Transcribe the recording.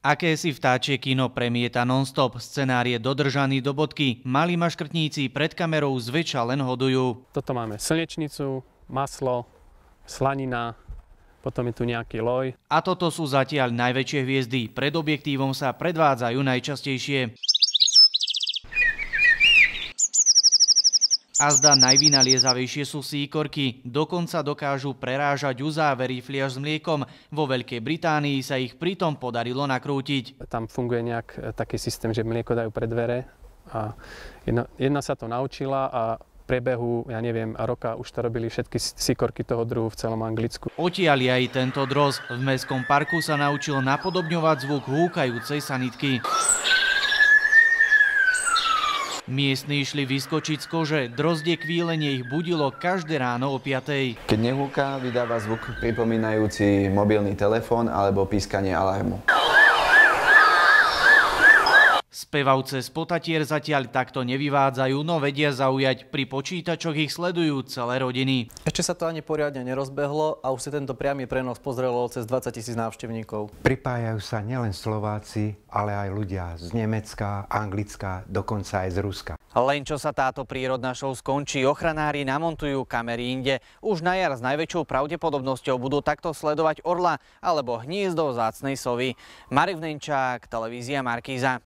Akési vtáčie kino premieta non-stop, scenár je dodržaný do bodky, malí maškrtníci pred kamerou zväčša len hodujú. Toto máme slnečnicu, maslo, slanina, potom je tu nejaký loj. A toto sú zatiaľ najväčšie hviezdy, pred objektívom sa predvádzajú najčastejšie. A zdá najvynaliezavejšie sú síkorky, dokonca dokážu prerážať uzávery fliaž s mliekom. Vo Veľkej Británii sa ich pritom podarilo nakrútiť. Tam funguje nejak taký systém, že mlieko dajú pred dvere a jedna sa to naučila a v priebehu, roka už to robili všetky síkorky toho druhu v celom Anglicku. Odtiaľ je aj tento dros. V mestskom parku sa naučil napodobňovať zvuk húkajúcej sanitky. Miestni išli vyskočiť z kože, drozdie kvílenie ich budilo každé ráno o 5:00. Keď nehúka, vydáva zvuk pripomínajúci mobilný telefón alebo pískanie alarmu. Spevavce z potatier zatiaľ takto nevyvádzajú, no vedia zaujať. Pri počítačoch ich sledujú celé rodiny. Ešte sa to ani poriadne nerozbehlo a už si tento priamy prenos pozrelo cez 20 000 návštevníkov. Pripájajú sa nielen Slováci, ale aj ľudia z Nemecka, Anglicka, dokonca aj z Ruska. Len čo sa táto prírodná show skončí, ochranári namontujú kamery inde. Už na jar s najväčšou pravdepodobnosťou budú takto sledovať orla alebo hniezdo vzácnej sovy. Marek Vnenčák, televízia Markíza.